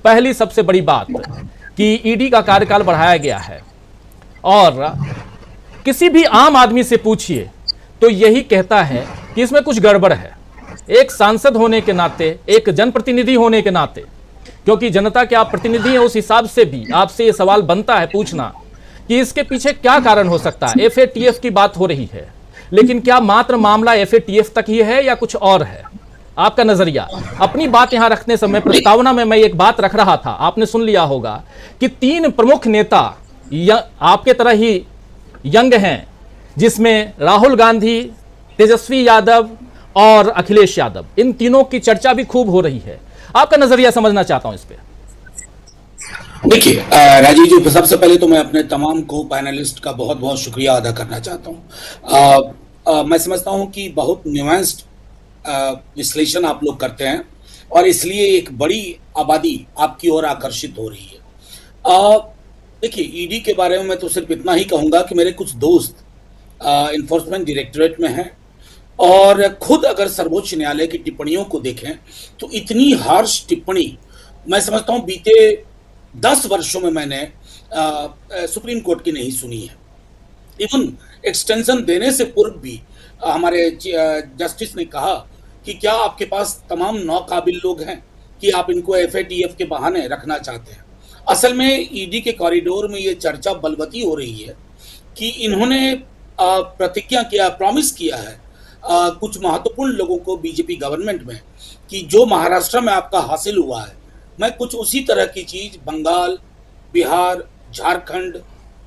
पहली सबसे बड़ी बात कि ईडी का कार्यकाल बढ़ाया गया है और किसी भी आम आदमी से पूछिए तो यही कहता है कि इसमें कुछ गड़बड़ है। एक सांसद होने के नाते, एक जनप्रतिनिधि होने के नाते, क्योंकि जनता के आप प्रतिनिधि हैं, उस हिसाब से भी आपसे ये सवाल बनता है पूछना कि इसके पीछे क्या कारण हो सकता है। एफएटीएफ की बात हो रही है, लेकिन क्या मात्र मामला एफएटीएफ तक ही है या कुछ और है? आपका नजरिया। अपनी बात यहां रखने समय प्रस्तावना में मैं एक बात रख रहा था, आपने सुन लिया होगा कि 3 प्रमुख नेता आपके तरह ही यंग हैं, जिसमें राहुल गांधी, तेजस्वी यादव और अखिलेश यादव, इन तीनों की चर्चा भी खूब हो रही है। आपका नजरिया समझना चाहता हूं इस पे। देखिए राजीव जी, सबसे पहले तो मैं अपने तमाम को पैनलिस्ट का बहुत बहुत शुक्रिया अदा करना चाहता हूं। मैं समझता हूं कि बहुत न्यूएंस्ड विश्लेषण आप लोग करते हैं और इसलिए एक बड़ी आबादी आपकी ओर आकर्षित हो रही है। देखिए, ईडी के बारे में मैं तो सिर्फ इतना ही कहूंगा कि मेरे कुछ दोस्त इन्फोर्समेंट डायरेक्टरेट में हैं और खुद अगर सर्वोच्च न्यायालय की टिप्पणियों को देखें तो इतनी हार्श टिप्पणी मैं समझता हूं बीते 10 वर्षों में मैंने सुप्रीम कोर्ट की नहीं सुनी है। इवन एक्सटेंशन देने से पूर्व भी हमारे जस्टिस ने कहा कि क्या आपके पास तमाम नाकाबिल लोग हैं कि आप इनको एफएटीएफ के बहाने रखना चाहते हैं। असल में ईडी के कॉरिडोर में ये चर्चा बलवती हो रही है कि इन्होंने प्रतिज्ञा किया, प्रॉमिस किया है कुछ महत्वपूर्ण लोगों को बीजेपी गवर्नमेंट में कि जो महाराष्ट्र में आपका हासिल हुआ है, मैं कुछ उसी तरह की चीज बंगाल, बिहार, झारखंड,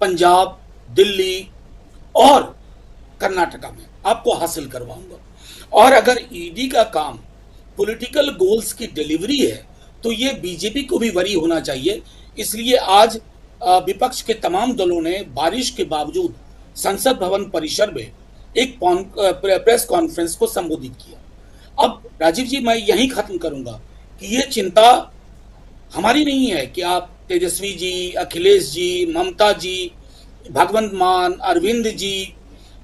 पंजाब, दिल्ली और कर्नाटका में आपको हासिल करवाऊंगा। और अगर ईडी का काम पॉलिटिकल गोल्स की डिलीवरी है तो ये बीजेपी को भी वरी होना चाहिए। इसलिए आज विपक्ष के तमाम दलों ने बारिश के बावजूद संसद भवन परिसर में एक प्रेस कॉन्फ्रेंस को संबोधित किया। अब राजीव जी, मैं यहीं खत्म करूंगा कि ये चिंता हमारी नहीं है कि आप तेजस्वी जी, अखिलेश जी, ममता जी, भगवंत मान, अरविंद जी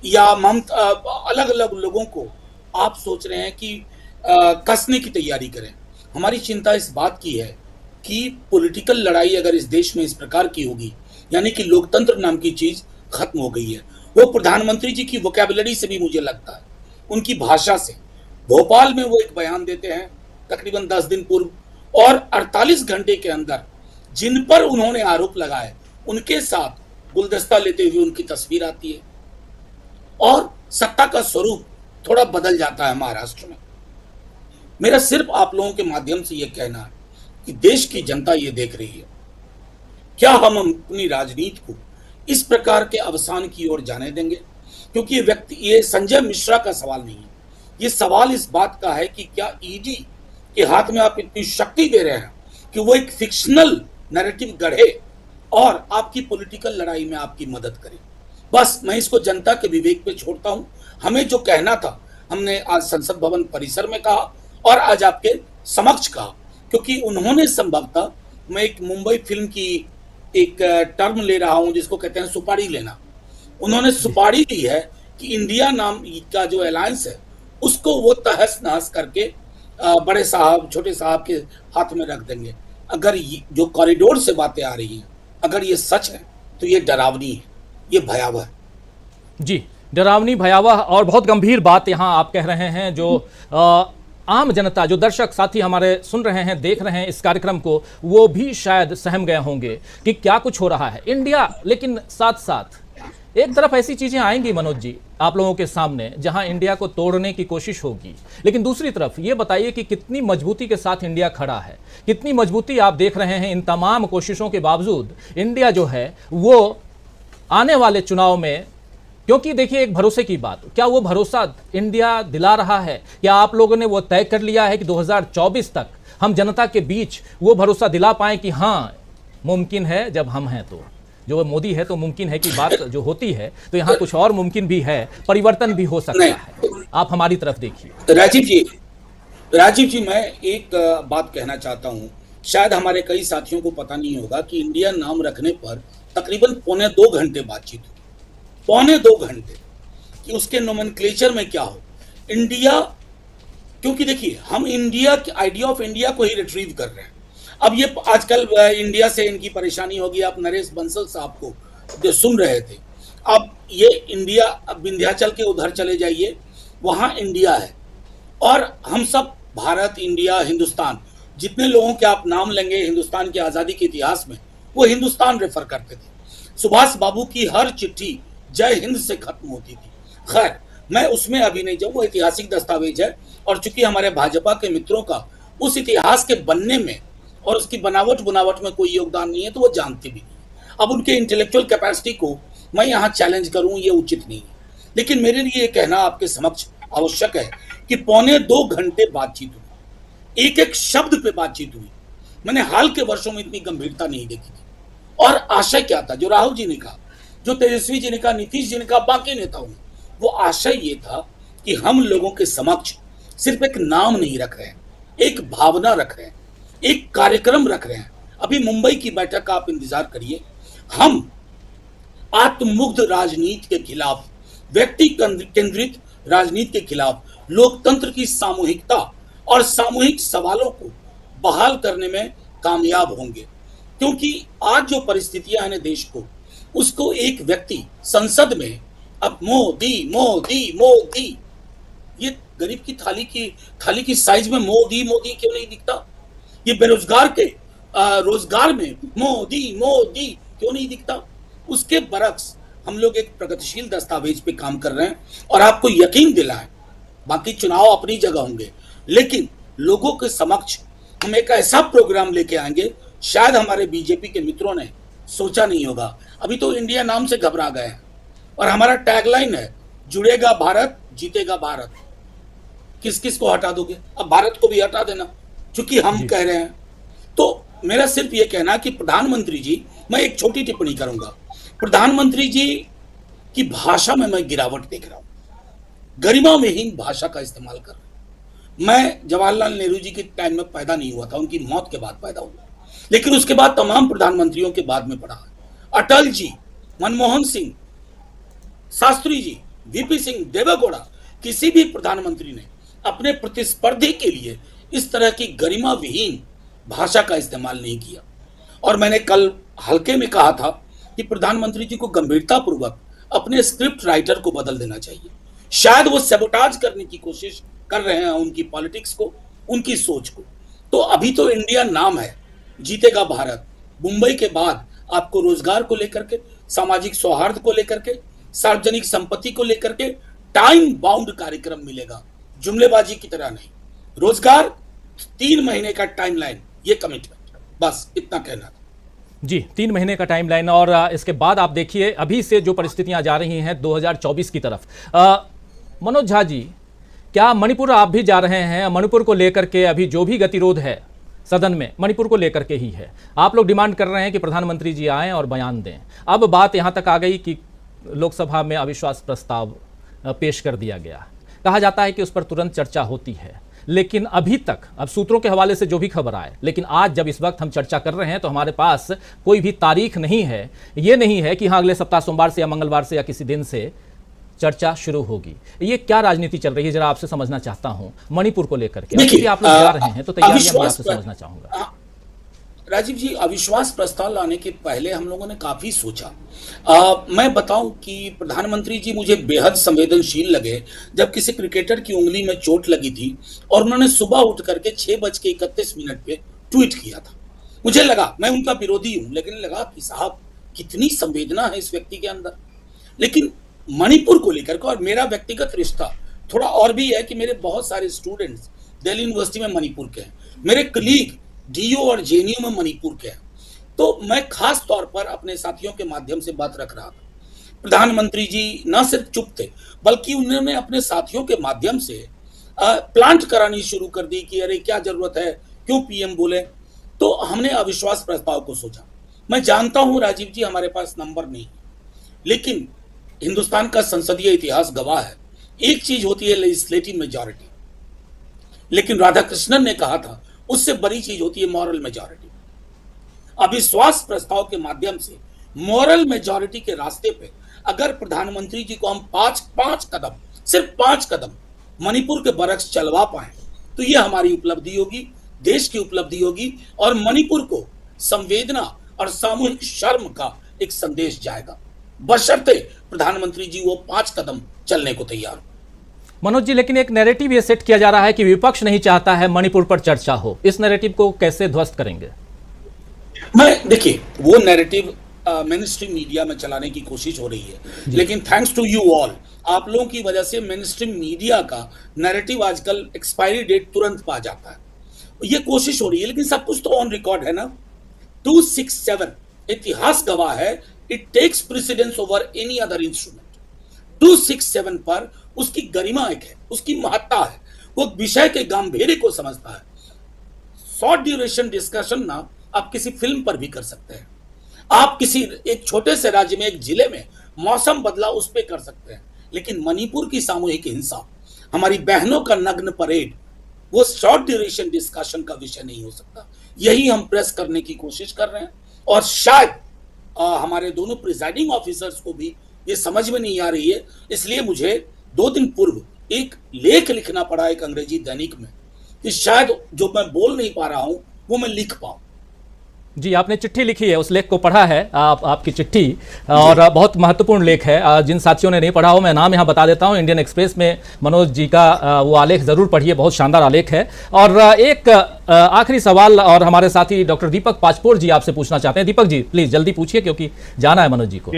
या अलग अलग लोगों को आप सोच रहे हैं कि कसने की तैयारी करें। हमारी चिंता इस बात की है कि पॉलिटिकल लड़ाई अगर इस देश में इस प्रकार की होगी, यानी कि लोकतंत्र नाम की चीज खत्म हो गई है। वो प्रधानमंत्री जी की वोकैबुलरी से भी मुझे लगता है, उनकी भाषा से। भोपाल में वो एक बयान देते हैं तकरीबन 10 दिन पूर्व और 48 घंटे के अंदर जिन पर उन्होंने आरोप लगाए उनके साथ गुलदस्ता लेते हुए उनकी तस्वीर आती है और सत्ता का स्वरूप थोड़ा बदल जाता है महाराष्ट्र में। मेरा सिर्फ आप लोगों के माध्यम से यह कहना है कि देश की जनता ये देख रही है, क्या हम अपनी राजनीति को इस प्रकार के अवसान की ओर जाने देंगे? क्योंकि ये संजय मिश्रा का सवाल नहीं है, ये सवाल इस बात का है कि क्या ईडी के हाथ में आप इतनी शक्ति दे रहे हैं कि वो एक फिक्शनल नैरेटिव गढ़े और आपकी पॉलिटिकल लड़ाई में आपकी मदद करे। बस मैं इसको जनता के विवेक पे छोड़ता हूं। हमें जो कहना था हमने आज संसद भवन परिसर में कहा और आज आपके समक्ष कहा, क्योंकि उन्होंने संभवतः, मैं एक मुंबई फिल्म की एक टर्म ले रहा हूं जिसको कहते हैं सुपारी लेना। उन्होंने सुपारी ली है कि इंडिया नाम का जो अलायंस है उसको वो तहस नहस करके बड़े साहब, छोटे साहब के हाथ में रख देंगे। अगर जो कॉरिडोर से बातें आ रही हैं, अगर ये सच है तो ये डरावनी है, ये भयावह है। जी, डरावनी, भयावह और बहुत गंभीर बात यहाँ आप कह रहे हैं। जो आम जनता, जो दर्शक साथी हमारे सुन रहे हैं, देख रहे हैं इस कार्यक्रम को, वो भी शायद सहम गए होंगे कि क्या कुछ हो रहा है इंडिया। लेकिन साथ साथ एक तरफ ऐसी चीजें आएंगी मनोज जी आप लोगों के सामने जहां इंडिया को तोड़ने की कोशिश होगी, लेकिन दूसरी तरफ ये बताइए कि कितनी मजबूती के साथ इंडिया खड़ा है, कितनी मजबूती आप देख रहे हैं। इन तमाम कोशिशों के बावजूद इंडिया जो है वो आने वाले चुनाव में, क्योंकि देखिए एक भरोसे की बात, क्या वो भरोसा इंडिया दिला रहा है? क्या आप लोगों ने वो तय कर लिया है कि 2024 तक हम जनता के बीच वो भरोसा दिला पाएं कि हाँ मुमकिन है, जब हम हैं तो, जो मोदी है तो मुमकिन है की बात जो होती है, तो यहाँ कुछ और मुमकिन भी है, परिवर्तन भी हो सकता है। आप हमारी तरफ देखिए। राजीव जी, मैं एक बात कहना चाहता हूँ। शायद हमारे कई साथियों को पता नहीं होगा कि इंडिया नाम रखने पर तकरीबन 1.25 घंटे बातचीत हुई, 1.25 घंटे, कि उसके नोमेनक्लेचर में क्या हो इंडिया। क्योंकि देखिए, हम इंडिया, आइडिया ऑफ इंडिया को ही रिट्रीव कर रहे हैं। अब ये आजकल इंडिया से इनकी परेशानी होगी। आप नरेश बंसल साहब को जो सुन रहे थे, अब ये इंडिया, अब विंध्याचल के उधर चले जाइए, वहां इंडिया है और हम सब भारत, इंडिया, हिंदुस्तान, जितने लोगों के आप नाम लेंगे हिंदुस्तान की आजादी के इतिहास में, वो हिंदुस्तान रेफर करते थे। सुभाष बाबू की हर चिट्ठी जय हिंद से खत्म होती थी। खैर, मैं उसमें अभी नहीं जाऊँ, वो ऐतिहासिक दस्तावेज है और चूंकि हमारे भाजपा के मित्रों का उस इतिहास के बनने में और उसकी बनावट में कोई योगदान नहीं है, तो वो जानते भी नहीं। अब उनके इंटेलेक्चुअल कैपेसिटी को मैं यहाँ चैलेंज करूँ, ये उचित नहीं है। लेकिन मेरे लिए ये कहना आपके समक्ष आवश्यक है कि 1.25 घंटे बातचीत हुई, एक एक शब्द पे बातचीत हुई। मैंने हाल के वर्षों में इतनी गंभीरता नहीं देखी थी। और आशय क्या था, जो राहुल जी ने कहा, जो तेजस्वी जी ने कहा, नीतीश जी ने कहा, बाकी नेताओं ने, वो आशय ये था कि हम लोगों के समक्ष सिर्फ एक नाम नहीं रख रहे हैं, एक भावना रख रहे हैं, एक कार्यक्रम रख रहे हैं। अभी मुंबई की बैठक का आप इंतजार करिए। हम आत्ममुग्ध राजनीति के खिलाफ, व्यक्ति केंद्रित राजनीति के खिलाफ, लोकतंत्र की सामूहिकता और सामूहिक सवालों को बहाल करने में कामयाब होंगे। क्योंकि आज जो परिस्थितियां हैं देश को, उसको एक व्यक्ति संसद में अब मोदी मोदी मोदी, ये गरीब की थाली की साइज में मोदी मोदी क्यों नहीं दिखता? ये बेरोजगार के रोजगार में मोदी मोदी क्यों नहीं दिखता? उसके बरक्स हम लोग एक प्रगतिशील दस्तावेज पे काम कर रहे हैं और आपको यकीन दिलाएं, बाकी चुनाव अपनी जगह होंगे, लेकिन लोगों के समक्ष हम एक ऐसा प्रोग्राम लेके आएंगे, शायद हमारे बीजेपी के मित्रों ने सोचा नहीं होगा। अभी तो इंडिया नाम से घबरा गए हैं और हमारा टैगलाइन है, जुड़ेगा भारत, जीतेगा भारत। किस किस को हटा दोगे? अब भारत को भी हटा देना, चूंकि हम कह रहे हैं। तो मेरा सिर्फ ये कहना कि प्रधानमंत्री जी, मैं एक छोटी टिप्पणी करूंगा, प्रधानमंत्री जी की भाषा में मैं गिरावट देख रहा हूं, गरिमा विहीन भाषा का इस्तेमाल कर रहे हैं। मैं जवाहरलाल नेहरू जी के टाइम में पैदा नहीं हुआ था, उनकी मौत के बाद पैदा हुआ, लेकिन उसके बाद तमाम प्रधानमंत्रियों के बाद में पढ़ा है। अटल जी, मनमोहन सिंह, शास्त्री जी, वीपी सिंह, देवेगौड़ा, किसी भी प्रधानमंत्री ने अपने प्रतिस्पर्धी के लिए इस तरह की गरिमा विहीन भाषा का इस्तेमाल नहीं किया। और मैंने कल हल्के में कहा था कि प्रधानमंत्री जी को गंभीरता पूर्वक अपने स्क्रिप्ट राइटर को बदल देना चाहिए। शायद वो सैबोटाज करने की कोशिश कर रहे हैं उनकी पॉलिटिक्स को, उनकी सोच को। तो अभी तो इंडिया नाम है, जीतेगा भारत। मुंबई के बाद आपको रोजगार को लेकर के, सामाजिक सौहार्द को लेकर के, सार्वजनिक संपत्ति को लेकर के टाइम बाउंड कार्यक्रम मिलेगा, जुमलेबाजी की तरह नहीं। रोजगार, 3 महीने का टाइमलाइन, ये कमिटमेंट, बस इतना कहना था। जी, 3 महीने का टाइमलाइन। और इसके बाद आप देखिए अभी से जो परिस्थितियां जा रही हैं 2024 की तरफ। मनोज झा जी, क्या मणिपुर आप भी जा रहे हैं? मणिपुर को लेकर के अभी जो भी गतिरोध है सदन में, मणिपुर को लेकर के ही है। आप लोग डिमांड कर रहे हैं कि प्रधानमंत्री जी आएं और बयान दें। अब बात यहां तक आ गई कि लोकसभा में अविश्वास प्रस्ताव पेश कर दिया गया। कहा जाता है कि उस पर तुरंत चर्चा होती है, लेकिन अभी तक, अब सूत्रों के हवाले से जो भी खबर आए, लेकिन आज जब इस वक्त हम चर्चा कर रहे हैं तो हमारे पास कोई भी तारीख नहीं है। ये नहीं है कि हाँ अगले सप्ताह सोमवार से या मंगलवार से या किसी दिन से चर्चा शुरू होगी। ये क्या राजनीति चल रही है, जरा आपसे समझना चाहता हूं मणिपुर को लेकर के। अभी आप लोग जा रहे हैं तो तैयारियां मैं आपसे समझना चाहूंगा। राजीव जी, अविश्वास प्रस्ताव लाने के पहले हम लोगों ने काफी सोचा। मैं बताऊं कि प्रधानमंत्री जी मुझे बेहद संवेदनशील लगे जब किसी क्रिकेटर की उंगली में चोट लगी थी और उन्होंने सुबह उठ करके 6:31 पे ट्वीट किया था। मुझे लगा, मैं उनका विरोधी हूं, लेकिन लगा कि साहब कितनी संवेदना है इस व्यक्ति के अंदर। लेकिन मणिपुर को लेकर के, और मेरा व्यक्तिगत रिश्ता थोड़ा और भी है कि मेरे बहुत सारे स्टूडेंट्स दिल्ली यूनिवर्सिटी में मणिपुर के हैं, मेरे कलीग डीयू और जेएनयू में मणिपुर के हैं। तो मैं खास तौर पर अपने साथियों के माध्यम से बात रख रहा था। प्रधानमंत्री जी न सिर्फ चुप थे, बल्कि उन्होंने अपने साथियों के माध्यम से प्लांट करानी शुरू कर दी कि अरे क्या जरूरत है, क्यों पीएम बोले। तो हमने अविश्वास प्रस्ताव को सोचा। मैं जानता हूं राजीव जी हमारे पास नंबर नहीं, लेकिन हिंदुस्तान का संसदीय इतिहास गवाह है, एक चीज होती है लेजिस्लेटिव मेजॉरिटी, लेकिन राधाकृष्णन ने कहा था उससे बड़ी चीज होती है मॉरल मेजॉरिटी। अविश्वास प्रस्ताव के माध्यम से मॉरल मेजॉरिटी के रास्ते पे अगर प्रधानमंत्री जी को हम पांच कदम, सिर्फ 5 कदम मणिपुर के बरक्स चलवा पाए तो ये हमारी उपलब्धि होगी। देश की उपलब्धि होगी और मणिपुर को संवेदना और सामूहिक शर्म का एक संदेश जाएगा, बशर्ते प्रधानमंत्री जी वो 5 कदम चलने को तैयार हो। मनोज जी, लेकिन एक नैरेटिव ये सेट किया जा रहा है कि विपक्ष नहीं चाहता है मणिपुर पर चर्चा हो, इस नैरेटिव को कैसे ध्वस्त करेंगे? देखिए, वो नैरेटिव मेन स्ट्रीम मीडिया में चलाने की कोशिश हो रही है, लेकिन थैंक्स टू यू ऑल, आप लोगों की वजह से मेन स्ट्रीम मीडिया का नैरेटिव आजकल एक्सपायरी डेट तुरंत पा जाता है। ये कोशिश हो रही है, लेकिन सब कुछ तो ऑन रिकॉर्ड है ना। 267 इतिहास गवाह है, it takes precedence over any other instrument. 267 पर उसकी गरिमा एक है, उसकी महत्ता है, वो विषय के गंभीर्य को समझता है। शॉर्ट ड्यूरेशन डिस्कशन ना आप किसी फिल्म पर भी कर सकते हैं, आप किसी एक छोटे से राज्य में, एक जिले में मौसम बदला उस पर कर सकते हैं, लेकिन मणिपुर की सामूहिक हिंसा, हमारी बहनों का नग्न परेड, वो शॉर्ट ड्यूरेशन डिस्कशन का विषय नहीं हो सकता। यही हम प्रेस करने की कोशिश कर रहे हैं, और शायद हमारे दोनों प्रिजाइडिंग ऑफिसर्स को भी ये समझ में नहीं आ रही है। इसलिए मुझे 2 दिन पूर्व एक लेख लिखना पड़ा एक अंग्रेजी दैनिक में, कि शायद जो मैं बोल नहीं पा रहा हूं वो मैं लिख पाऊं। जी, आपने चिट्ठी लिखी है, उस लेख को पढ़ा है, आपकी चिट्ठी, और बहुत महत्वपूर्ण लेख है। जिन साथियों ने नहीं पढ़ा हो, मैं नाम यहाँ बता देता हूँ, इंडियन एक्सप्रेस में मनोज जी का वो आलेख जरूर पढ़िए, बहुत शानदार आलेख है। और एक आखिरी सवाल और हमारे साथी डॉक्टर दीपक पाचपोर जी आपसे पूछना चाहते हैं। दीपक जी प्लीज जल्दी पूछिए, क्योंकि जाना है मनोज जी को।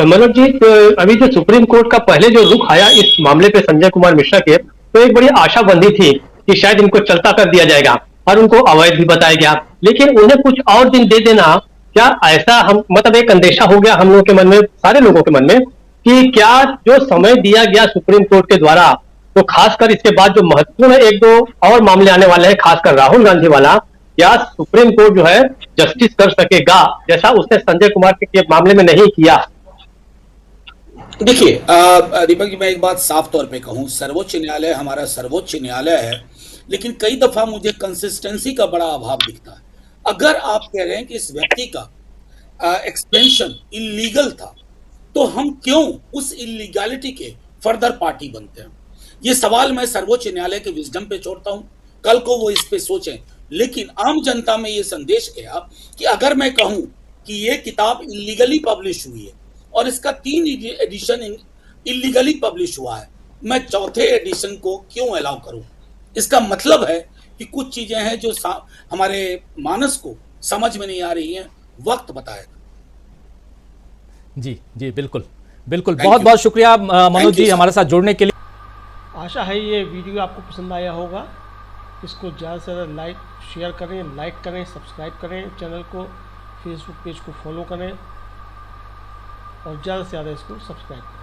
मनोज जी, अभी जो सुप्रीम कोर्ट का पहले जो रुख आया इस मामले पे संजय कुमार मिश्रा के, तो एक बड़ी आशा बंधी थी कि शायद इनको चलता कर दिया जाएगा और उनको अवैध भी बताया गया, लेकिन उन्हें कुछ और दिन दे देना, क्या ऐसा हम मतलब एक अंदेशा हो गया हम लोगों के मन में, सारे लोगों के मन में, कि क्या जो समय दिया गया सुप्रीम कोर्ट के द्वारा, तो खासकर इसके बाद जो महत्वपूर्ण 1-2 और मामले आने वाले हैं, खासकर राहुल गांधी वाला, क्या सुप्रीम कोर्ट जो है जस्टिस कर सकेगा, जैसा उसने संजय कुमार के मामले में नहीं किया? देखिए दीपक जी, मैं एक बात साफ तौर पे कहूं, सर्वोच्च न्यायालय हमारा सर्वोच्च न्यायालय है, लेकिन कई दफा मुझे कंसिस्टेंसी का बड़ा अभाव दिखता है। अगर आप कह रहे हैं कि इस व्यक्ति का एक्सपेंशन इलीगल था, तो हम क्यों उस इलीगैलिटी के फर्दर पार्टी बनते हैं? ये सवाल मैं सर्वोच्च न्यायालय के विजडम पे छोड़ता हूं, कल को वो इस पे सोचें। लेकिन आम जनता में ये संदेश गया कि अगर मैं कहूं कि ये किताब इलीगली पब्लिश हुई है और इसका 3 एडिशन इलीगली पब्लिश हुआ है, मैं चौथे एडिशन को क्यों अलाउ करूं? इसका मतलब है कि कुछ चीजें हैं जो हमारे मानस को समझ में नहीं आ रही हैं, वक्त बताएगा। जी जी, बिल्कुल बिल्कुल, बहुत बहुत शुक्रिया मनोज जी हमारे साथ जुड़ने के लिए। आशा है ये वीडियो आपको पसंद आया होगा। इसको ज़्यादा से ज़्यादा शेयर करें, लाइक करें, सब्सक्राइब करें चैनल को, फेसबुक पेज को फॉलो करें और ज़्यादा से ज़्यादा इसको सब्सक्राइब करें।